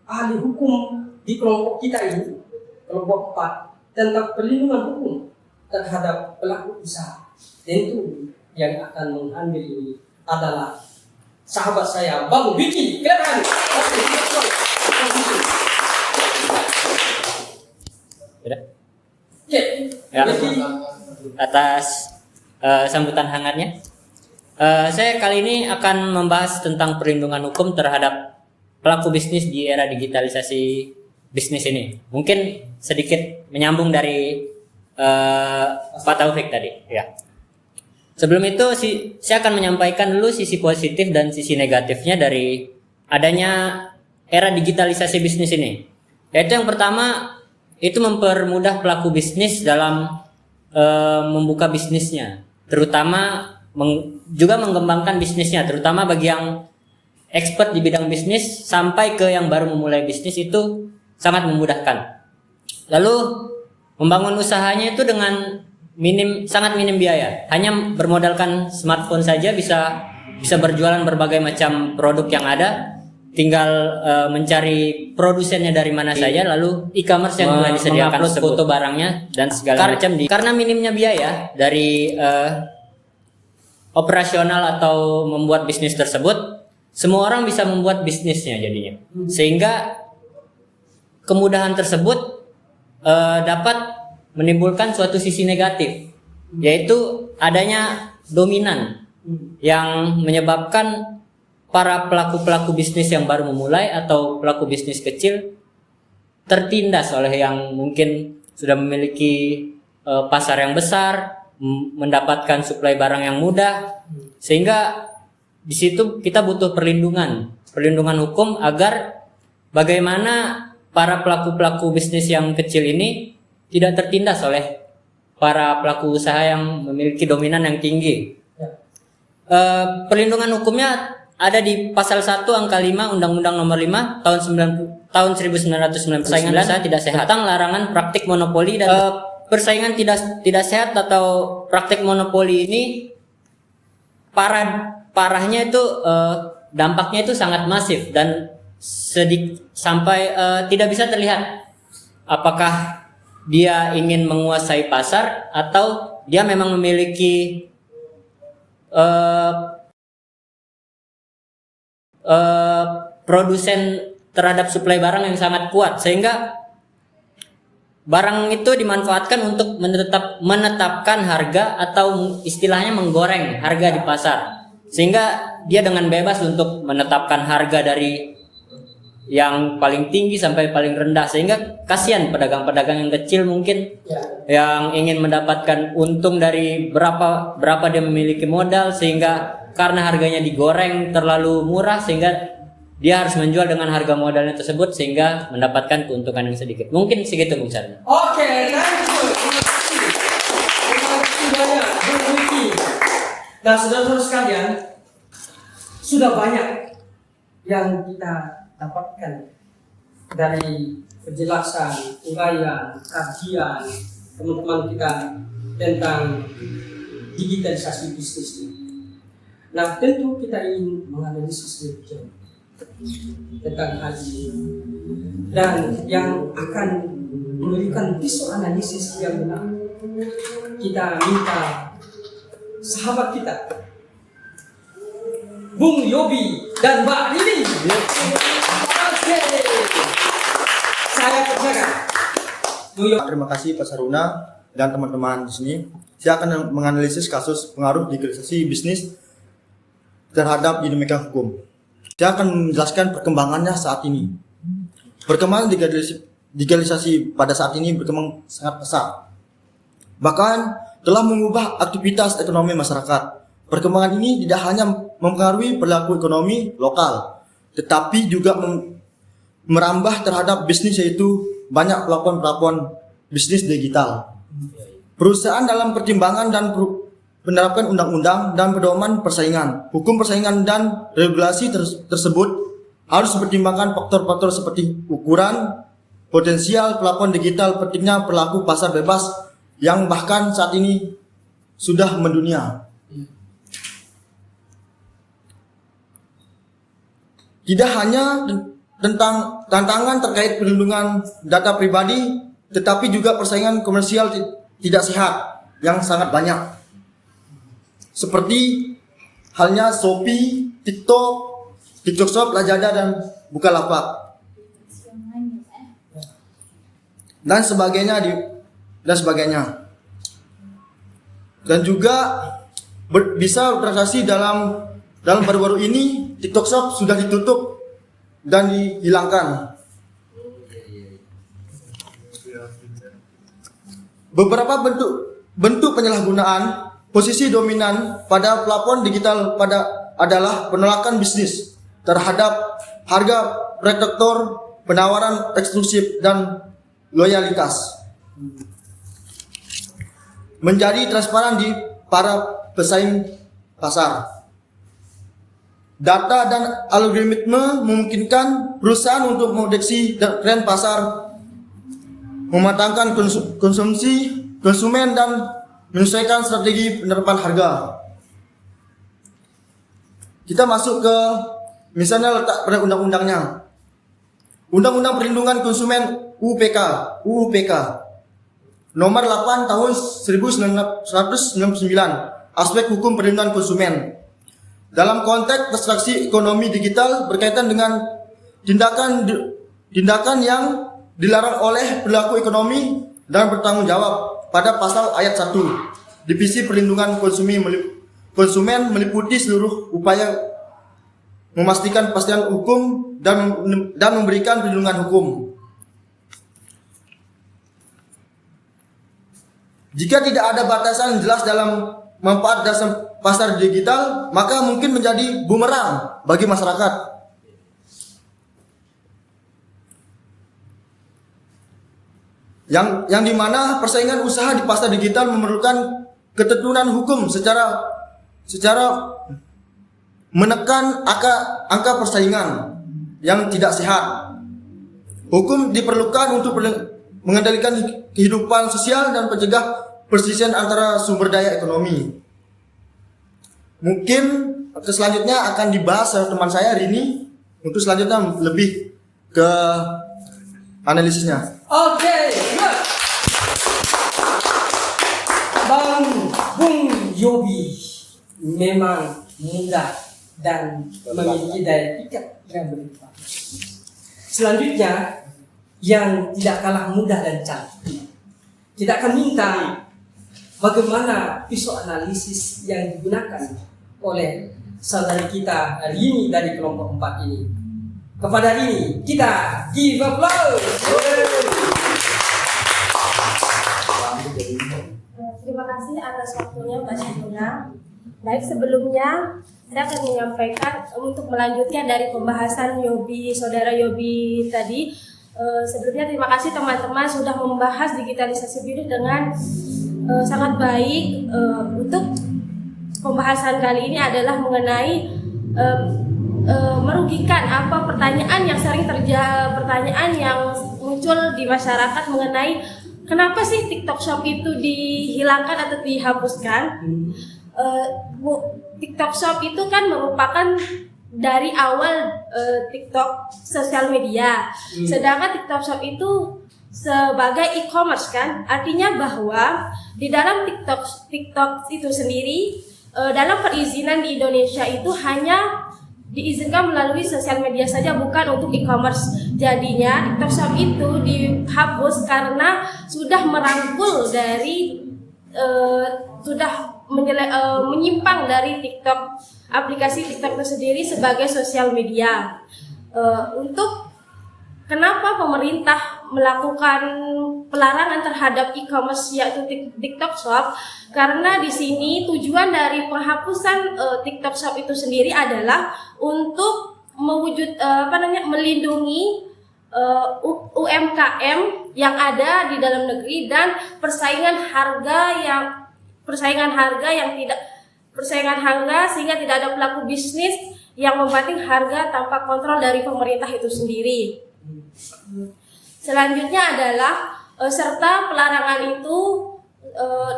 ahli hukum di kelompok kita ini, kelompok 4, tentang perlindungan hukum terhadap pelaku usaha. Tentu yang akan mengambil ini adalah sahabat saya, Bang Vicky. Silakan. Ya, atas sambutan hangatnya. Saya kali ini akan membahas tentang perlindungan hukum terhadap pelaku bisnis di era digitalisasi bisnis ini. Mungkin sedikit menyambung dari Pak Taufik tadi. Ya. Sebelum itu, saya akan menyampaikan dulu sisi positif dan sisi negatifnya dari adanya era digitalisasi bisnis ini. Yaitu yang pertama, itu mempermudah pelaku bisnis dalam membuka bisnisnya, terutama juga mengembangkan bisnisnya, terutama bagi yang expert di bidang bisnis sampai ke yang baru memulai bisnis itu sangat memudahkan. Lalu membangun usahanya itu dengan sangat minim biaya, hanya bermodalkan smartphone saja bisa berjualan berbagai macam produk yang ada. Tinggal mencari produsennya dari mana saja, lalu e-commerce yang telah disediakan foto barangnya dan segala macam. Karena minimnya biaya dari operasional atau membuat bisnis tersebut, semua orang bisa membuat bisnisnya jadinya. Sehingga kemudahan tersebut dapat menimbulkan suatu sisi negatif, yaitu adanya dominan yang menyebabkan para pelaku-pelaku bisnis yang baru memulai atau pelaku bisnis kecil tertindas oleh yang mungkin sudah memiliki pasar yang besar, mendapatkan suplai barang yang mudah, sehingga di situ kita butuh perlindungan hukum agar bagaimana para pelaku-pelaku bisnis yang kecil ini tidak tertindas oleh para pelaku usaha yang memiliki dominan yang tinggi. Perlindungan hukumnya ada di pasal 1 angka 5 Undang-Undang Nomor 5 tahun 1999 persaingan usaha tidak sehat, tentang larangan praktik monopoli dan persaingan tidak sehat atau praktik monopoli ini parahnya itu dampaknya itu sangat masif dan sampai tidak bisa terlihat apakah dia ingin menguasai pasar atau dia memang memiliki produsen terhadap suplai barang yang sangat kuat, sehingga barang itu dimanfaatkan untuk menetapkan harga atau istilahnya menggoreng harga di pasar, sehingga dia dengan bebas untuk menetapkan harga dari yang paling tinggi sampai paling rendah, sehingga kasihan pedagang-pedagang yang kecil mungkin yang ingin mendapatkan untung dari berapa dia memiliki modal, sehingga karena harganya digoreng terlalu murah sehingga dia harus menjual dengan harga modalnya tersebut sehingga mendapatkan keuntungan yang sedikit. Mungkin segitu Bung Sarna. Oke, thank you. Terima kasih banyak Bung Wiki. Dan saudara-saudara sekalian, sudah banyak yang kita dapatkan dari penjelasan, uraian, kajian teman-teman kita tentang digitalisasi bisnis ini. Nah, tentu kita ingin menganalisis lebih jauh tentang hal ini, dan yang akan memberikan visual analisis yang benar, kita minta sahabat kita Bung Yobi dan Mbak Rini. Oke, saya persilakan. Terima kasih Pak Saruna dan teman-teman di sini. Saya akan menganalisis kasus pengaruh digitalisasi bisnis terhadap dinamika hukum. Saya akan menjelaskan perkembangannya saat ini. Perkembangan digitalisasi pada saat ini berkembang sangat pesat. Bahkan telah mengubah aktivitas ekonomi masyarakat. Perkembangan ini tidak hanya mempengaruhi perilaku ekonomi lokal, tetapi juga merambah terhadap bisnis, yaitu banyak pelapon-pelapon bisnis digital. Perusahaan dalam pertimbangan dan menerapkan undang-undang dan pedoman persaingan, hukum persaingan dan regulasi tersebut harus mempertimbangkan faktor-faktor seperti ukuran, potensial pelapon digital, pentingnya perilaku pasar bebas yang bahkan saat ini sudah mendunia. Tidak hanya tentang tantangan terkait perlindungan data pribadi, tetapi juga persaingan komersial tidak sehat yang sangat banyak. Seperti halnya Shopee, TikTok Shop, Lazada dan Bukalapak dan sebagainya. Dan juga bisa bertransaksi dalam baru-baru ini TikTok Shop sudah ditutup dan dihilangkan. Beberapa bentuk penyalahgunaan posisi dominan pada plafon digital adalah penolakan bisnis terhadap harga predator, penawaran eksklusif dan loyalitas. Menjadi transparan di para pesaing pasar. Data dan algoritma memungkinkan perusahaan untuk mendeteksi tren pasar, mematangkan konsumsi konsumen dan menyesuaikan strategi penerapan harga. Kita masuk ke misalnya letak pada undang-undangnya. Undang-Undang Perlindungan Konsumen UPK Nomor 8 tahun 1999, aspek hukum perlindungan konsumen. Dalam konteks transaksi ekonomi digital berkaitan dengan tindakan yang dilarang oleh perilaku ekonomi dan bertanggung jawab pada pasal ayat 1. Divisi perlindungan konsumen meliputi seluruh upaya memastikan kepastian hukum dan memberikan perlindungan hukum. Jika tidak ada batasan jelas dalam manfaat dasar pasar digital, maka mungkin menjadi bumerang bagi masyarakat. Yang dimana persaingan usaha di pasar digital memerlukan ketentuan hukum secara menekan angka persaingan yang tidak sehat. Hukum diperlukan untuk mengendalikan kehidupan sosial dan mencegah perselisihan antara sumber daya ekonomi. Mungkin selanjutnya akan dibahas oleh teman saya Rini untuk selanjutnya lebih ke analisisnya. Oke, good. Bung Yobi memang mudah dan memiliki daya pikat yang berlimpah. Selanjutnya yang tidak kalah mudah dan cantik, kita akan minta bagaimana visual analisis yang digunakan oleh saudari kita hari ini dari kelompok 4 ini. kepada ini kita give applause. Terima kasih atas waktunya Mbak Syaruna. Baik, sebelumnya saya akan menyampaikan untuk melanjutkan dari pembahasan saudara Yobi tadi. Sebelumnya terima kasih teman-teman sudah membahas digitalisasi bisnis dengan sangat baik. Untuk pembahasan kali ini adalah mengenai merugikan apa pertanyaan yang sering pertanyaan yang muncul di masyarakat mengenai kenapa sih TikTok Shop itu dihilangkan atau dihapuskan. TikTok Shop itu kan merupakan dari awal TikTok sosial media, sedangkan TikTok Shop itu sebagai e-commerce kan, artinya bahwa di dalam TikTok itu sendiri dalam perizinan di Indonesia itu hanya diizinkan melalui sosial media saja, bukan untuk e-commerce. Jadinya TikTok Shop itu dihapus karena sudah merangkul dari menyimpang dari aplikasi TikTok itu sendiri sebagai sosial media. Untuk kenapa pemerintah melakukan pelarangan terhadap e-commerce yaitu TikTok Shop? Karena di sini tujuan dari penghapusan TikTok Shop itu sendiri adalah untuk melindungi UMKM yang ada di dalam negeri dan persaingan harga sehingga tidak ada pelaku bisnis yang membanting harga tanpa kontrol dari pemerintah itu sendiri. Selanjutnya adalah serta pelarangan itu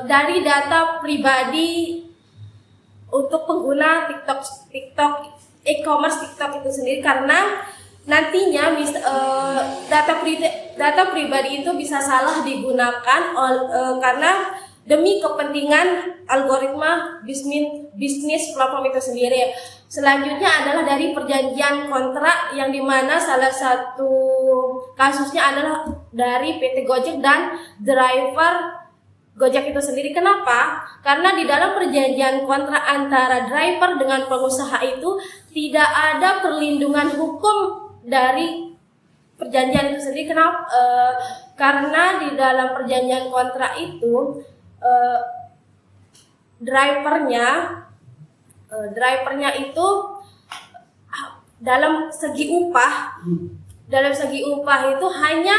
dari data pribadi untuk pengguna TikTok e-commerce TikTok itu sendiri, karena nantinya data pribadi itu bisa salah digunakan karena demi kepentingan algoritma bisnis platform itu sendiri. Selanjutnya adalah dari perjanjian kontrak yang dimana salah satu kasusnya adalah dari PT Gojek dan driver Gojek itu sendiri. Kenapa? Karena di dalam perjanjian kontrak antara driver dengan pengusaha itu tidak ada perlindungan hukum dari perjanjian itu sendiri. Kenapa? Karena di dalam perjanjian kontrak itu drivernya itu dalam segi upah itu hanya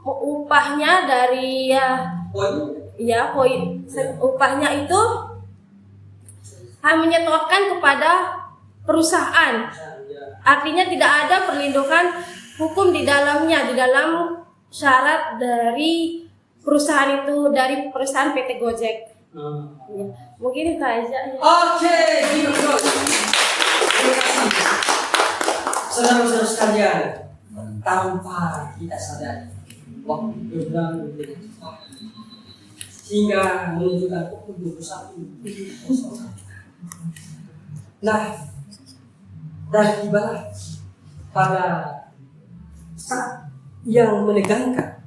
upahnya dari upahnya itu hanya menyetorkan kepada perusahaan, artinya tidak ada perlindungan hukum di dalamnya, di dalam syarat dari perusahaan itu, dari perusahaan PT Gojek. Ya, mungkin itu aja. Oke, terima kasih. Saudara-saudara sekalian, tanpa kita sadari, waktu berjalan lebih cepat hingga menunjukkan pukul 21. Nah, dan tibalah pada saat yang menegangkan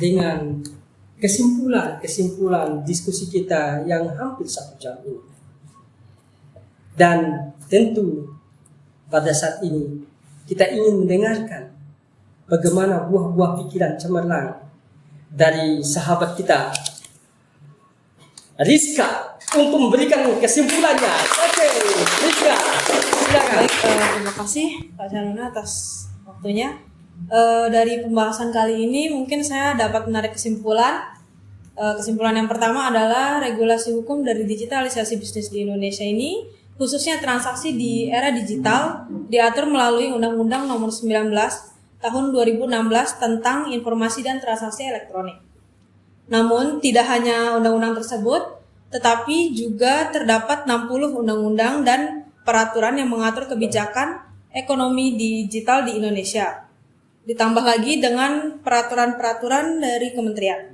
dengan kesimpulan diskusi kita yang hampir 1 jam ini. Dan tentu pada saat ini kita ingin mendengarkan bagaimana buah-buah pikiran cemerlang dari sahabat kita Rizka untuk memberikan kesimpulannya. Oke, Rizka, silakan. Baik, terima kasih Pak Syaruna atas waktunya. Dari pembahasan kali ini mungkin saya dapat menarik kesimpulan. Kesimpulan yang pertama adalah regulasi hukum dari digitalisasi bisnis di Indonesia ini, khususnya transaksi di era digital, diatur melalui Undang-Undang Nomor 19 Tahun 2016 tentang Informasi dan Transaksi Elektronik. Namun tidak hanya undang-undang tersebut, tetapi juga terdapat 60 undang-undang dan peraturan yang mengatur kebijakan ekonomi digital di Indonesia. Ditambah lagi dengan peraturan-peraturan dari kementerian.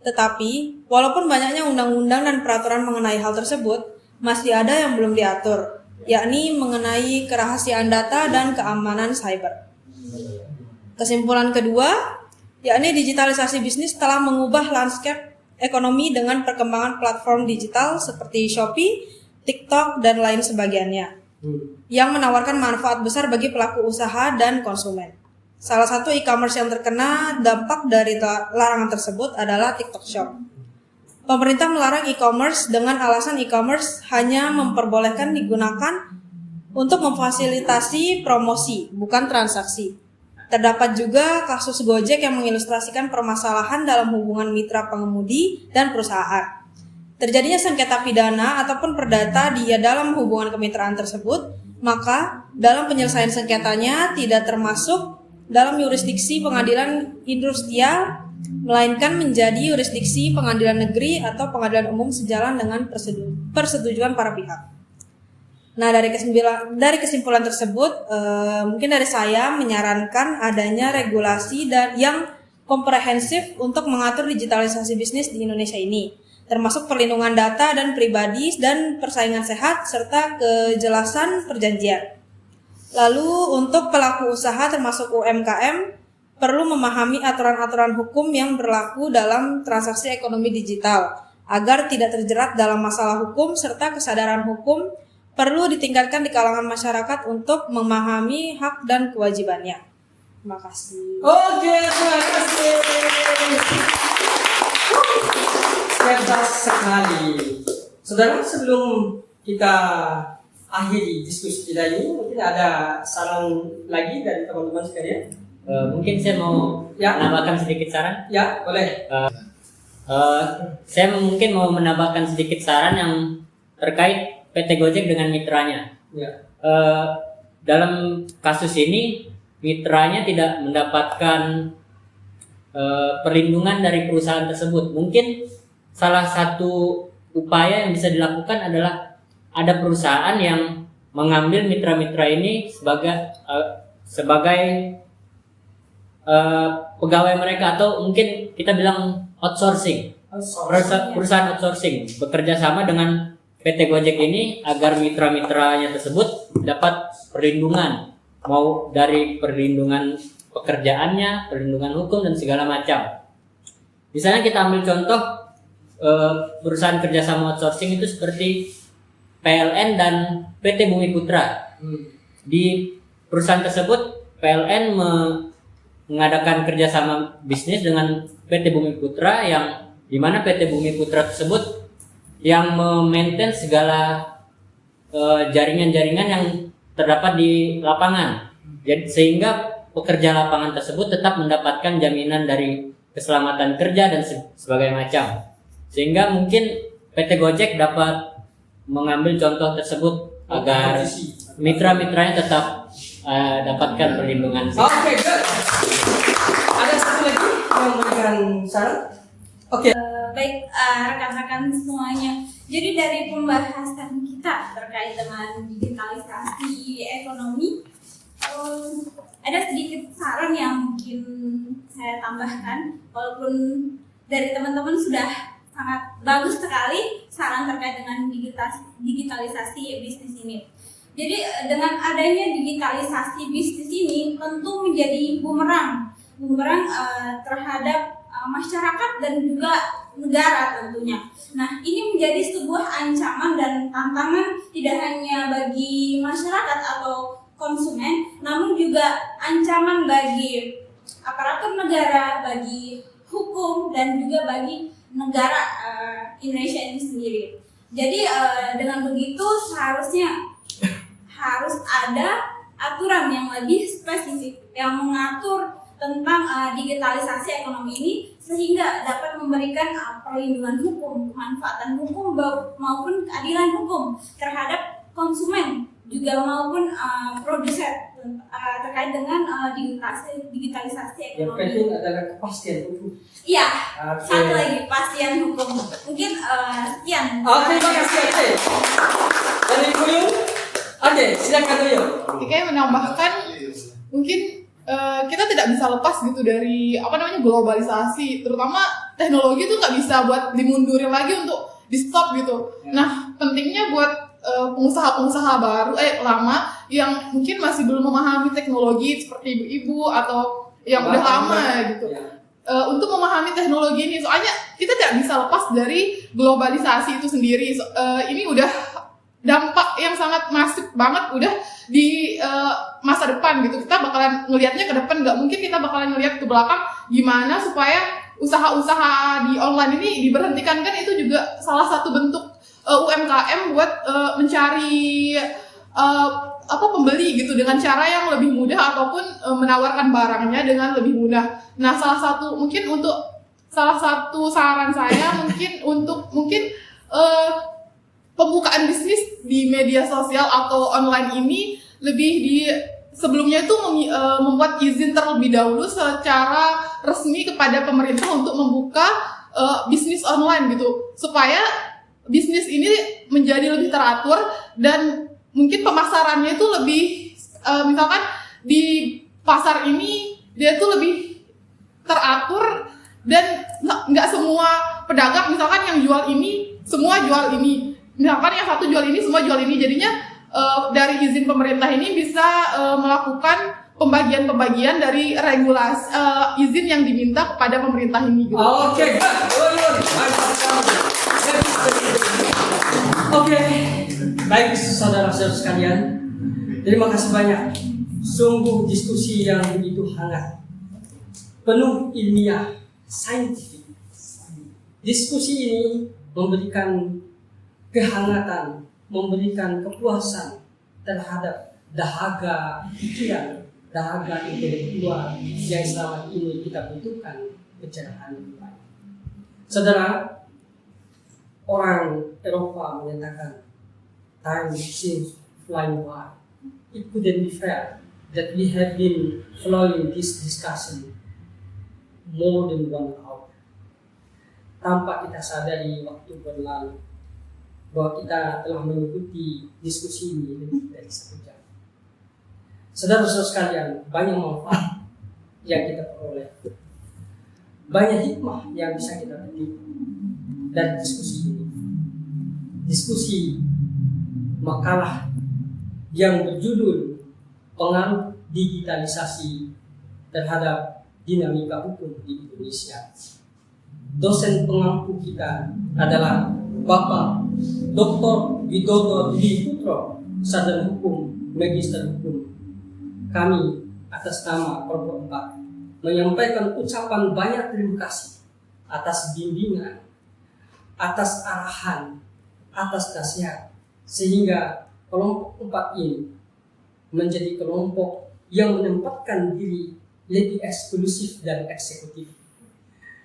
Tetapi, walaupun banyaknya undang-undang dan peraturan mengenai hal tersebut, masih ada yang belum diatur, yakni mengenai kerahasiaan data dan keamanan cyber. Kesimpulan kedua, yakni digitalisasi bisnis telah mengubah landscape ekonomi dengan perkembangan platform digital seperti Shopee, TikTok, dan lain sebagainya. yang menawarkan manfaat besar bagi pelaku usaha dan konsumen. Salah satu e-commerce yang terkena dampak dari larangan tersebut adalah TikTok Shop. Pemerintah melarang e-commerce dengan alasan e-commerce hanya memperbolehkan digunakan untuk memfasilitasi promosi, bukan transaksi. Terdapat juga kasus Gojek yang mengilustrasikan permasalahan dalam hubungan mitra pengemudi dan perusahaan. Terjadinya sengketa pidana ataupun perdata dia dalam hubungan kemitraan tersebut, maka dalam penyelesaian sengketanya tidak termasuk dalam yurisdiksi pengadilan industrial, melainkan menjadi yurisdiksi pengadilan negeri atau pengadilan umum sejalan dengan persetujuan para pihak. Nah, dari kesimpulan tersebut, mungkin dari saya menyarankan adanya regulasi yang komprehensif untuk mengatur digitalisasi bisnis di Indonesia ini, termasuk perlindungan data dan pribadi dan persaingan sehat serta kejelasan perjanjian. Lalu untuk pelaku usaha termasuk UMKM perlu memahami aturan-aturan hukum yang berlaku dalam transaksi ekonomi digital agar tidak terjerat dalam masalah hukum, serta kesadaran hukum perlu ditingkatkan di kalangan masyarakat untuk memahami hak dan kewajibannya. Terima kasih. Oke, terima kasih. Cerdas sekali. Saudara, sebelum kita akhiri diskusi kita ini, mungkin ada saran lagi dari teman-teman sekalian? Mungkin saya mau menambahkan sedikit saran. Ya, boleh. Saya mungkin mau menambahkan sedikit saran yang terkait PT Gojek dengan mitranya. Ya. Dalam kasus ini, mitranya tidak mendapatkan perlindungan dari perusahaan tersebut. Mungkin salah satu upaya yang bisa dilakukan adalah ada perusahaan yang mengambil mitra-mitra ini sebagai pegawai mereka, atau mungkin kita bilang outsourcing. Perusahaan outsourcing bekerja sama dengan PT Gojek ini agar mitra-mitranya tersebut dapat perlindungan, mau dari perlindungan pekerjaannya, perlindungan hukum dan segala macam. Misalnya kita ambil contoh perusahaan kerjasama outsourcing itu seperti PLN dan PT Bumi Putra. Di perusahaan tersebut PLN mengadakan kerjasama bisnis dengan PT Bumi Putra, yang dimana PT Bumi Putra tersebut yang memaintain segala jaringan-jaringan yang terdapat di lapangan. Jadi, sehingga pekerja lapangan tersebut tetap mendapatkan jaminan dari keselamatan kerja dan sebagainya macam. Sehingga mungkin PT Gojek dapat mengambil contoh tersebut agar mitra-mitranya tetap dapatkan perlindungan. Oke, good. Ada satu lagi yang memberikan saran? Oke. Baik, rekan-rekan semuanya. Jadi dari pembahasan kita terkait dengan digitalisasi ekonomi, ada sedikit saran yang mungkin saya tambahkan. Walaupun dari teman-teman sudah sangat bagus sekali saran terkait dengan digitalisasi bisnis ini. Jadi dengan adanya digitalisasi bisnis ini tentu menjadi bumerang terhadap masyarakat dan juga negara tentunya. Nah, ini menjadi sebuah ancaman dan tantangan tidak hanya bagi masyarakat atau konsumen, namun juga ancaman bagi aparatur negara, bagi hukum, dan juga bagi negara Indonesia ini sendiri. Jadi dengan begitu seharusnya harus ada aturan yang lebih spesifik yang mengatur tentang digitalisasi ekonomi ini, sehingga dapat memberikan perlindungan hukum, kemanfaatan hukum maupun keadilan hukum terhadap konsumen juga maupun produsen terkait dengan digitalisasi ekonomi. Yang penting adalah kepastian hukum. Iya, satu lagi kepastian hukum. Mungkin sekian. Oke, terima kasih. Dari Kuyung, silakan Kuyung. Oke, menambahkan mungkin kita tidak bisa lepas gitu dari globalisasi, terutama teknologi itu nggak bisa buat dimundurin lagi untuk di stop gitu. Nah, pentingnya buat pengusaha-pengusaha baru lama yang mungkin masih belum memahami teknologi seperti ibu-ibu atau yang udah lama gitu, untuk memahami teknologi ini, soalnya kita tidak bisa lepas dari globalisasi itu sendiri. Ini udah dampak yang sangat masif banget udah di masa depan gitu. Kita bakalan ngelihatnya ke depan, nggak mungkin kita bakalan ngelihat ke belakang gimana supaya usaha-usaha di online ini diberhentikan. Kan itu juga salah satu bentuk UMKM buat mencari pembeli gitu dengan cara yang lebih mudah ataupun menawarkan barangnya dengan lebih mudah. Nah, salah satu saran saya mungkin pembukaan bisnis di media sosial atau online ini lebih sebelumnya itu membuat izin terlebih dahulu secara resmi kepada pemerintah untuk membuka bisnis online gitu, supaya bisnis ini menjadi lebih teratur dan mungkin pemasarannya itu lebih misalkan di pasar ini dia tuh lebih teratur dan nggak semua pedagang misalkan yang jual ini semua jual ini, misalkan yang satu jual ini semua jual ini. Jadinya dari izin pemerintah ini bisa melakukan pembagian dari regulasi izin yang diminta kepada pemerintah ini gitu. Oke. Oke, baik saudara-saudara sekalian, terima kasih banyak. Sungguh diskusi yang begitu hangat, penuh ilmiah, saintifik. Diskusi ini memberikan kehangatan, memberikan kepuasan terhadap dahaga pikiran, dahaga intelektual yang selama ini kita butuhkan pencerahan lebih baik. Saudara, orang Eropa menyatakan time seems flying by. It couldn't be fair that we have been following this discussion more than 1 hour. Tanpa kita sadari waktu berlalu, bahwa kita telah mengikuti diskusi ini lebih dari 1 jam. Saudara-saudara sekalian, banyak manfaat yang kita peroleh, banyak hikmah yang bisa kita petik dari diskusi ini. Diskusi makalah yang berjudul Pengaruh Digitalisasi Terhadap Dinamika Hukum di Indonesia. Dosen pengampu kita adalah Bapak Dr. Widodo Dwi Putro, Sarjana Hukum, Magister Hukum. Kami atas nama Kelompok 4 menyampaikan ucapan banyak terima kasih atas bimbingan, atas arahan, atas nasihat, sehingga kelompok 4 ini menjadi kelompok yang menempatkan diri lebih eksklusif dan eksekutif.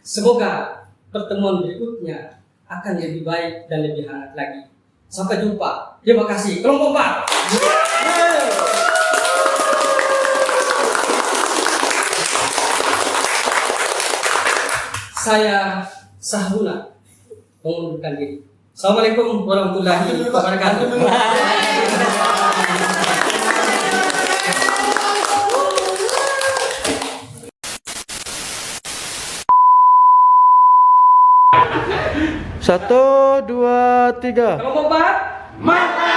Semoga pertemuan berikutnya akan lebih baik dan lebih hangat lagi. Sampai jumpa. Terima kasih. Kelompok 4. Saya Sahruna mengundurkan diri. Assalamualaikum warahmatullahi wabarakatuh. Satu, dua, tiga. Kelompok 4.